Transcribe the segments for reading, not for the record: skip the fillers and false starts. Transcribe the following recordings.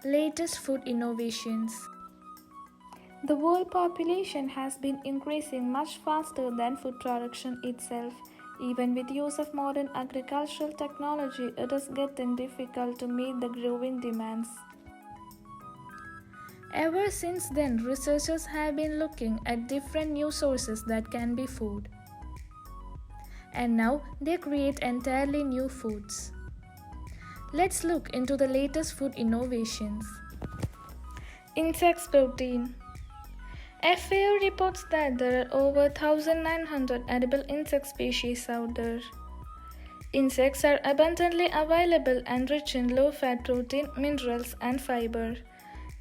Latest food innovations. The world population has been increasing much faster than food production itself. Even with use of modern agricultural technology, it is getting difficult to meet the growing demands. Ever since then, researchers have been looking at different new sources that can be food. And now they create entirely new foods. Let's look into the latest food innovations. Insect protein. FAO reports that there are over 1,900 edible insect species out there. Insects are abundantly available and rich in low-fat protein, minerals, and fiber.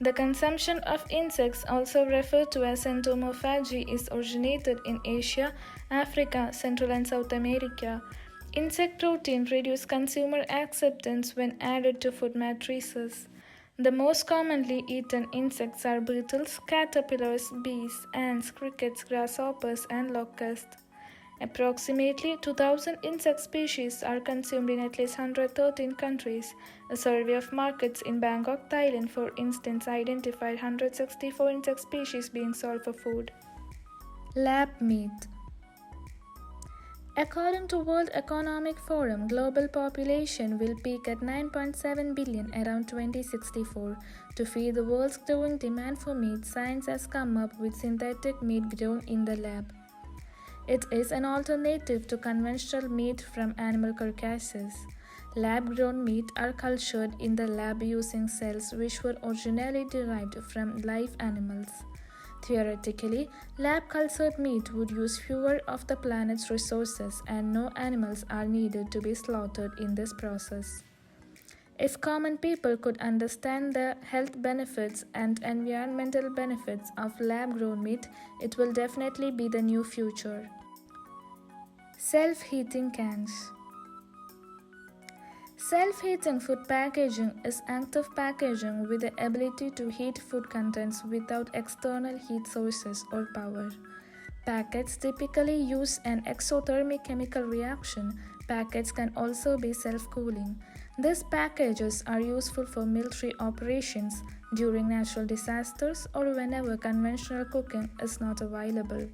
The consumption of insects, also referred to as entomophagy, is originated in Asia, Africa, Central and South America. Insect protein reduces consumer acceptance when added to food matrices. The most commonly eaten insects are beetles, caterpillars, bees, ants, crickets, grasshoppers, and locusts. Approximately 2,000 insect species are consumed in at least 113 countries. A survey of markets in Bangkok, Thailand, for instance, identified 164 insect species being sold for food. Lab meat. According to World Economic Forum, global population will peak at 9.7 billion around 2064. To feed the world's growing demand for meat, science has come up with synthetic meat grown in the lab. It is an alternative to conventional meat from animal carcasses. Lab-grown meat are cultured in the lab using cells which were originally derived from live animals. Theoretically, lab-cultured meat would use fewer of the planet's resources and no animals are needed to be slaughtered in this process. If common people could understand the health benefits and environmental benefits of lab-grown meat, it will definitely be the new future. Self-heating cans. Self-heating food packaging is active packaging with the ability to heat food contents without external heat sources or power. Packets typically use an exothermic chemical reaction. Packets can also be self-cooling. These packages are useful for military operations, during natural disasters, or whenever conventional cooking is not available.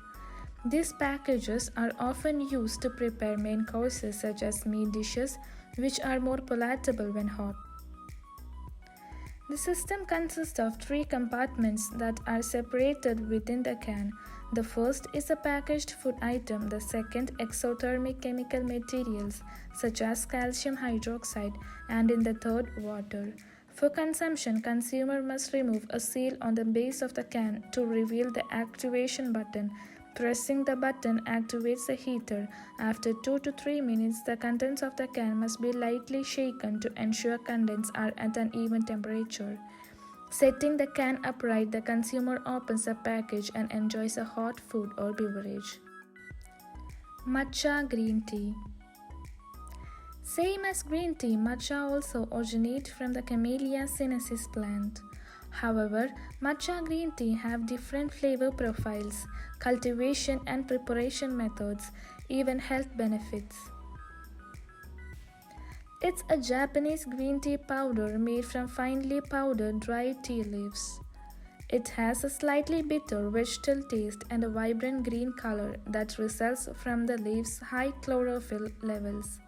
These packages are often used to prepare main courses such as meat dishes, which are more palatable when hot. The system consists of 3 compartments that are separated within the can. The first is a packaged food item, the second exothermic chemical materials such as calcium hydroxide, and in the third water. For consumption, consumer must remove a seal on the base of the can to reveal the activation button. Pressing the button activates the heater. After 2 to 3 minutes, the contents of the can must be lightly shaken to ensure contents are at an even temperature. Setting the can upright, the consumer opens the package and enjoys a hot food or beverage. Matcha Green Tea. Same as green tea, matcha also originates from the Camellia sinensis plant. However, matcha green tea have different flavor profiles, cultivation and preparation methods, even health benefits. It's a Japanese green tea powder made from finely powdered dry tea leaves. It has a slightly bitter vegetal taste and a vibrant green color that results from the leaves' high chlorophyll levels.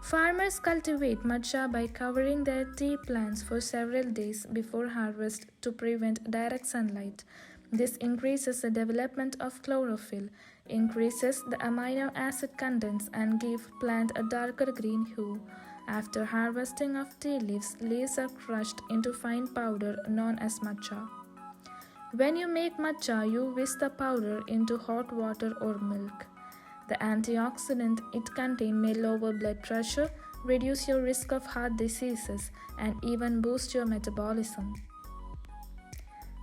Farmers cultivate matcha by covering their tea plants for several days before harvest to prevent direct sunlight. This increases the development of chlorophyll, increases the amino acid contents, and gives plant a darker green hue. After harvesting of tea leaves, leaves are crushed into fine powder known as matcha. When you make matcha, you whisk the powder into hot water or milk. The antioxidant it contains may lower blood pressure, reduce your risk of heart diseases, and even boost your metabolism.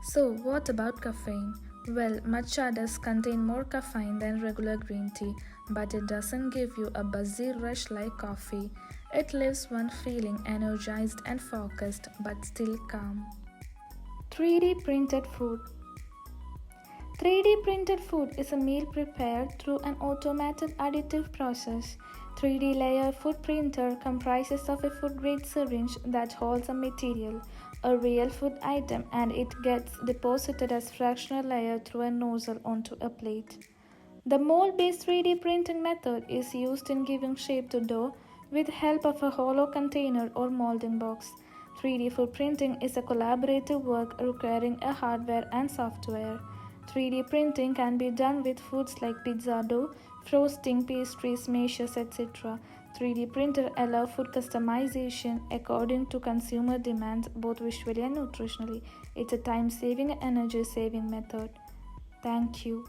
So, what about caffeine? Well, matcha does contain more caffeine than regular green tea, but it doesn't give you a buzzy rush like coffee. It leaves one feeling energized and focused, but still calm. 3D printed food. 3D printed food is a meal prepared through an automated additive process. 3D layer food printer comprises of a food-grade syringe that holds a material, a real food item, and it gets deposited as fractional layer through a nozzle onto a plate. The mold-based 3D printing method is used in giving shape to dough with help of a hollow container or molding box. 3D food printing is a collaborative work requiring a hardware and software. 3D printing can be done with foods like pizza dough, frosting, pastries, meshes, etc. 3D printer allow food customization according to consumer demands both visually and nutritionally. It's a time-saving and energy-saving method. Thank you.